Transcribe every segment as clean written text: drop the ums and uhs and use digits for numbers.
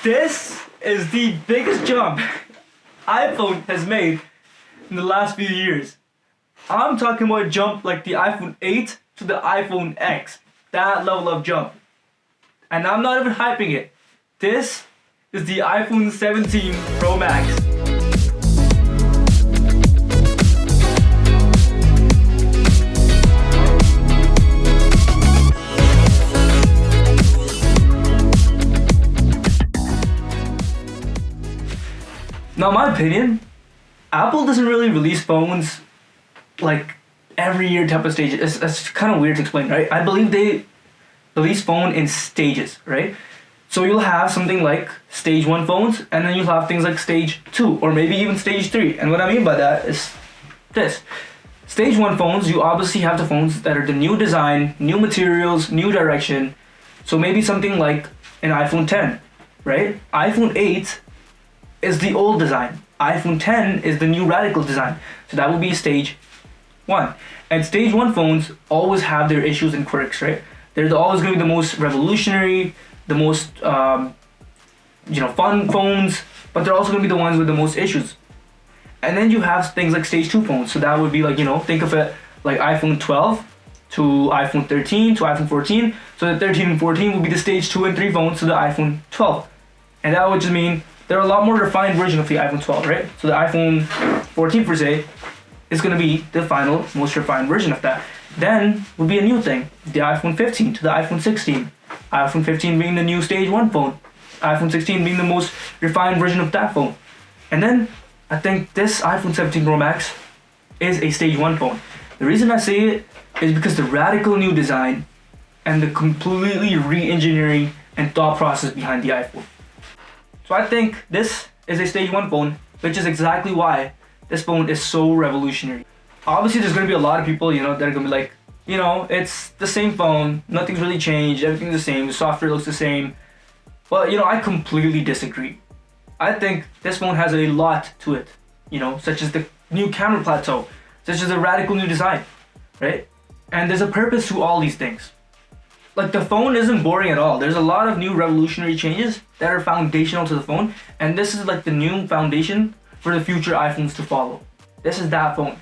This is the biggest jump iPhone has made in the last few years. I'm talking about a jump like the iPhone 8 to the iPhone X. That level of jump. And I'm not even hyping it. This is the iPhone 17 Pro Max. Now, in my opinion, Apple doesn't really release phones like every year type of stage. It's kind of weird to explain, right? I believe they release phone in stages, right? So you'll have something like stage 1 phones, and then you'll have things like stage 2, or maybe even stage 3. And what I mean by that is this. Stage 1 phones, you obviously have the phones that are the new design, new materials, new direction. So maybe something like an iPhone 10, right? iPhone 8 is the old design. iPhone 10 is the new radical design. So that would be stage 1. And stage 1 phones always have their issues and quirks, right? They're always going to be the most revolutionary, the most fun phones, but they're also going to be the ones with the most issues. And then you have things like stage 2 phones. So that would be like, think of it like iPhone 12 to iPhone 13 to iPhone 14. So the 13 and 14 would be the stage 2 and 3 phones to the iPhone 12. And that would just mean they're a lot more refined version of the iPhone 12, right? So the iPhone 14 per se is going to be the final, most refined version of that. Then would be a new thing, the iPhone 15 to the iPhone 16. iPhone 15 being the new stage 1 phone. iPhone 16 being the most refined version of that phone. And then I think this iPhone 17 Pro Max is a stage 1 phone. The reason I say it is because the radical new design and the completely re-engineering and thought process behind the iPhone. So I think this is a stage 1 phone, which is exactly why this phone is so revolutionary. Obviously, there's going to be a lot of people, that are going to be like, it's the same phone, nothing's really changed, everything's the same, the software looks the same. But, I completely disagree. I think this phone has a lot to it, such as the new camera plateau, such as a radical new design, right? And there's a purpose to all these things. Like, the phone isn't boring at all. There's a lot of new revolutionary changes that are foundational to the phone, and this is like the new foundation for the future iPhones to follow. This is that phone.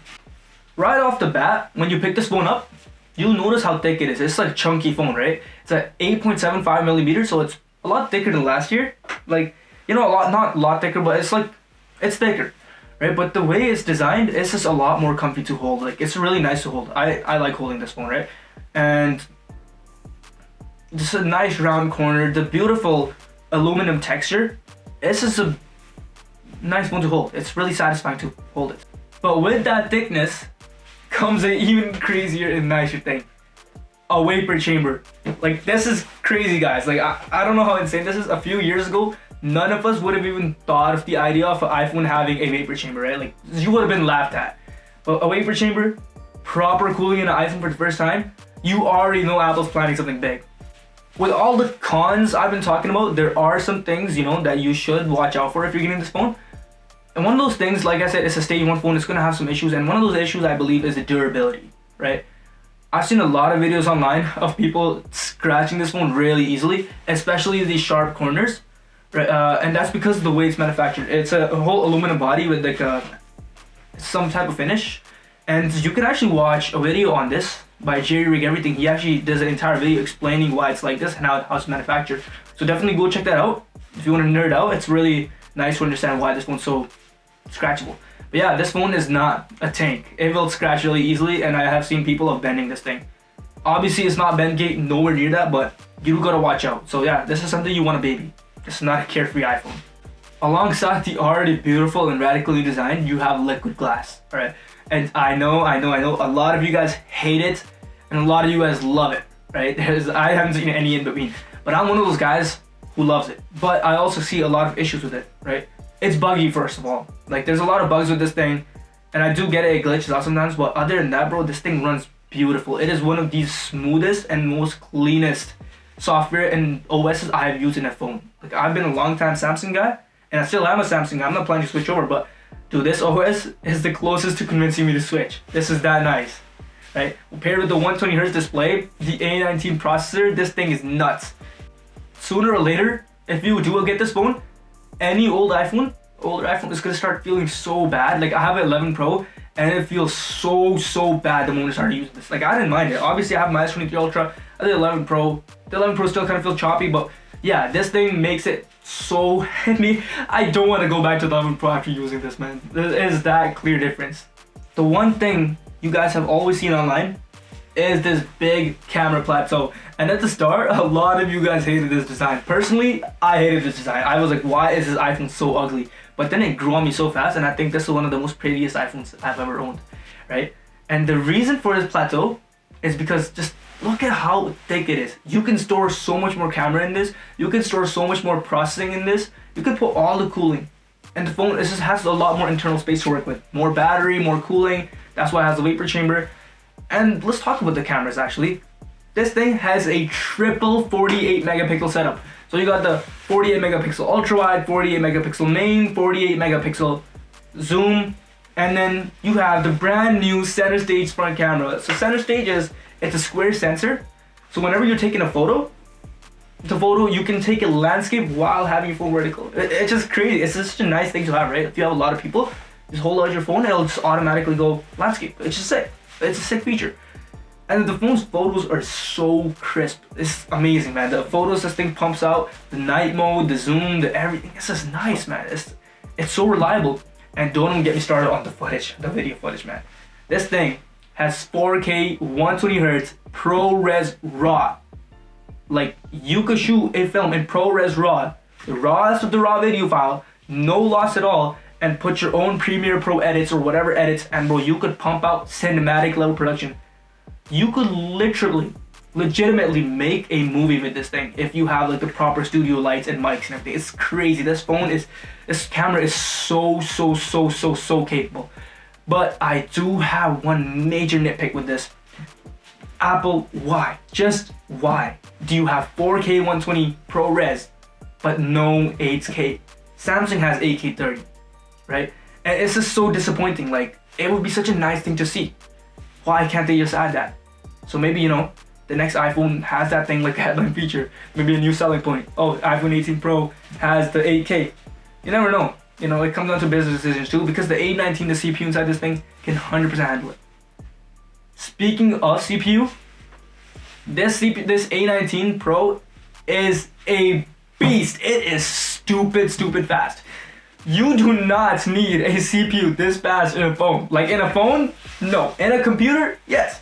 Right off the bat, when you pick this phone up, you'll notice how thick it is. It's like chunky phone, right? It's at 8.75 millimeters, so it's a lot thicker than last year. Like, not a lot thicker, but it's thicker, right? But the way it's designed, it's just a lot more comfy to hold. Like, it's really nice to hold. I like holding this phone, right? And just a nice round corner, the beautiful aluminum texture. It's just a nice phone to hold. It's really satisfying to hold it. But with that thickness comes an even crazier and nicer thing. A vapor chamber. Like, this is crazy, guys. Like, I don't know how insane this is. A few years ago, none of us would have even thought of the idea of an iPhone having a vapor chamber, right? Like, you would have been laughed at. But a vapor chamber, proper cooling in an iPhone for the first time, you already know Apple's planning something big. With all the cons I've been talking about, there are some things, that you should watch out for if you're getting this phone. And one of those things, like I said, it's a stage 1 phone, it's going to have some issues. And one of those issues, I believe, is the durability, right? I've seen a lot of videos online of people scratching this phone really easily, especially these sharp corners. Right? And that's because of the way it's manufactured. It's a whole aluminum body with like some type of finish. And you can actually watch a video on this by Jerry Rig Everything. He actually does an entire video explaining why it's like this and how it's manufactured. So definitely go check that out. If you want to nerd out, it's really nice to understand why this phone's so scratchable. But yeah, this phone is not a tank. It will scratch really easily, and I have seen people bending this thing. Obviously, it's not bend gate, nowhere near that, but you gotta watch out. So yeah, this is something you want to baby. It's not a carefree iPhone. Alongside the already beautiful and radically designed, you have liquid glass, alright? And I know, a lot of you guys hate it, and a lot of you guys love it, right? I haven't seen any in between. But I'm one of those guys who loves it. But I also see a lot of issues with it, right? It's buggy, first of all. Like, there's a lot of bugs with this thing, and I do get it glitches out sometimes, but other than that, bro, this thing runs beautiful. It is one of the smoothest and most cleanest software and OSs I have used in a phone. Like, I've been a long time Samsung guy, and I still am a Samsung guy. I'm not planning to switch over, but dude, this OS is the closest to convincing me to switch. This is that nice, right? Paired with the 120Hz display, the A19 processor, this thing is nuts. Sooner or later, if you do get this phone, any older iPhone is gonna start feeling so bad. Like I have an 11 Pro and it feels so bad the moment I started using this. Like I didn't mind it. Obviously I have my S23 Ultra, I have the 11 Pro. The 11 Pro still kind of feels choppy, but yeah, this thing makes it so I don't want to go back to the 11 Pro after using this, man. There is that clear difference. The one thing you guys have always seen online is this big camera plateau. And at the start, a lot of you guys hated this design. Personally, I hated this design. I was like, why is this iPhone so ugly? But then it grew on me so fast, and I think this is one of the most prettiest iPhones I've ever owned, right? And the reason for this plateau is because just look at how thick it is. You can store so much more camera in this. You can store so much more processing in this. You can put all the cooling. And the phone, it just has a lot more internal space to work with. More battery, more cooling. That's why it has a vapor chamber. And let's talk about the cameras actually. This thing has a triple 48 megapixel setup. So you got the 48 megapixel ultra wide, 48 megapixel main, 48 megapixel zoom, and then you have the brand new center stage front camera. So center stage it's a square sensor. So whenever you're taking a photo, you can take a landscape while having your phone vertical. It's just crazy. It's just such a nice thing to have, right? If you have a lot of people, just hold out your phone, it'll just automatically go landscape. It's just sick. It's a sick feature. And the phone's photos are so crisp. It's amazing, man. The photos this thing pumps out, the night mode, the zoom, the everything. It's just nice, man. It's so reliable. And don't even get me started on the footage, the video footage, man. This thing has 4K 120Hz ProRes RAW. Like you could shoot a film in ProRes RAW, the rawest of the raw video file, no loss at all, and put your own Premiere Pro edits or whatever edits, and bro, you could pump out cinematic level production. You could legitimately make a movie with this thing if you have like the proper studio lights and mics and everything. It's crazy. This camera is so capable. But I do have one major nitpick with this. Apple, why? Just why do you have 4K 120 ProRes but no 8K? Samsung has 8K 30, right? And it's just so disappointing. Like it would be such a nice thing to see. Why can't they just add that? So maybe, you know, the next iPhone has that thing like a headline feature. Maybe a new selling point. Oh, iPhone 18 Pro has the 8K. You never know. You know, it comes down to business decisions too, because the A19, the CPU inside this thing, can 100% handle it. Speaking of CPU, this A19 Pro is a beast. It is stupid fast. You do not need a CPU this fast in a phone. Like in a phone, no. In a computer, yes.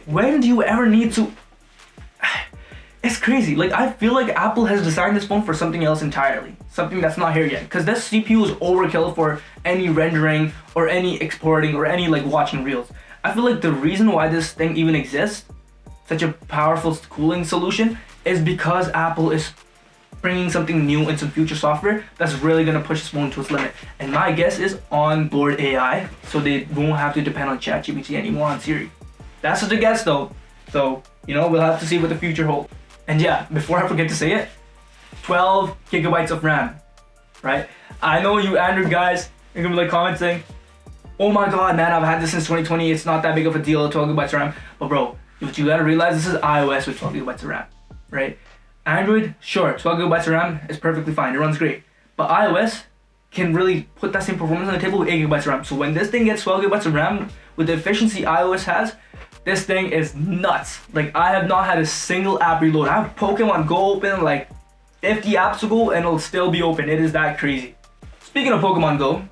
When do you ever need to? It's crazy. Like I feel like Apple has designed this phone for something else entirely. Something that's not here yet. Because this CPU is overkill for any rendering or any exporting or any like watching reels. I feel like the reason why this thing even exists, such a powerful cooling solution, is because Apple is bringing something new and some future software that's really gonna push this phone to its limit. And my guess is onboard AI, so they won't have to depend on ChatGPT anymore on Siri. That's just a guess though. So, you know, we'll have to see what the future holds. And yeah, before I forget to say it, 12 gigabytes of RAM, right? I know you Android guys, you're gonna be like commenting, oh my god, man, I've had this since 2020, it's not that big of a deal, 12 gigabytes of RAM. But bro, what you gotta realize, this is iOS with 12 gigabytes of RAM, right? Android, sure, 12 gigabytes of RAM is perfectly fine, it runs great. But iOS can really put that same performance on the table with 8 gigabytes of RAM. So when this thing gets 12 gigabytes of RAM, with the efficiency iOS has, this thing is nuts. Like I have not had a single app reload. I have Pokemon Go open like 50 apps ago and it'll still be open. It is that crazy. Speaking of Pokemon Go,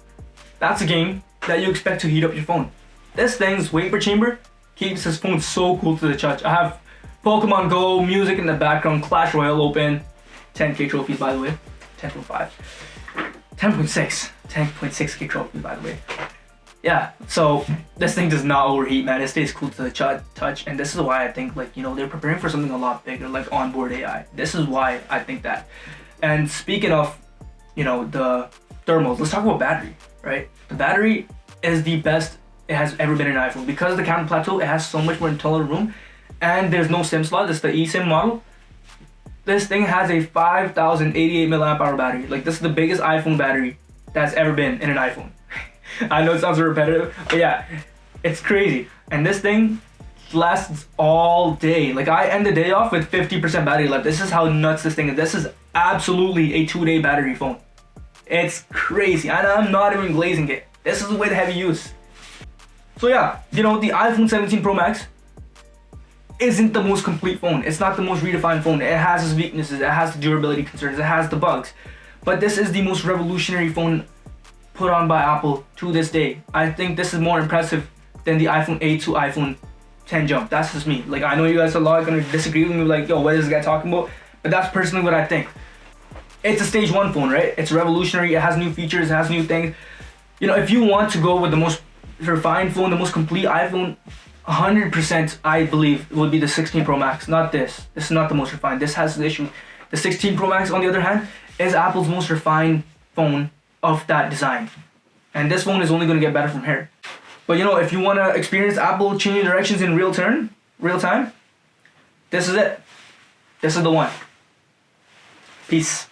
that's a game that you expect to heat up your phone. This thing's vapor chamber keeps this phone so cool to the touch. I have Pokemon Go, music in the background, Clash Royale open, 10K trophies by the way, 10.5, 10.6K trophies by the way. Yeah, so this thing does not overheat, man. It stays cool to the touch, and this is why I think, like, you know, they're preparing for something a lot bigger, like onboard AI. This is why I think that. And speaking of, you know, the thermals, let's talk about battery, right? The battery is the best it has ever been in an iPhone. Because of the camera plateau, it has so much more internal room, and there's no SIM slot. It's the eSIM model. This thing has a 5,088 milliamp hour battery. Like, this is the biggest iPhone battery that's ever been in an iPhone. I know it sounds repetitive, but yeah, it's crazy. And this thing lasts all day. Like I end the day off with 50% battery life. This is how nuts this thing is. This is absolutely a 2-day battery phone. It's crazy, and I'm not even glazing it. This is with heavy use. So yeah, you know, the iPhone 17 Pro Max isn't the most complete phone. It's not the most redefined phone. It has its weaknesses, it has the durability concerns, it has the bugs. But this is the most revolutionary phone put on by Apple to this day. I think this is more impressive than the iPhone 8 to iPhone 10 jump. That's just me. Like I know you guys a lot are gonna disagree with me, like, yo, what is this guy talking about? But that's personally what I think. It's a stage 1 phone, right? It's revolutionary, it has new features, it has new things. You know, if you want to go with the most refined phone, the most complete iPhone, 100% I believe would be the 16 Pro Max, not this. This is not the most refined. This has the issue. The 16 Pro Max, on the other hand, is Apple's most refined phone of that design. And this phone is only going to get better from here. But you know, if you want to experience Apple changing directions in real time, this is it. This is the one. Peace.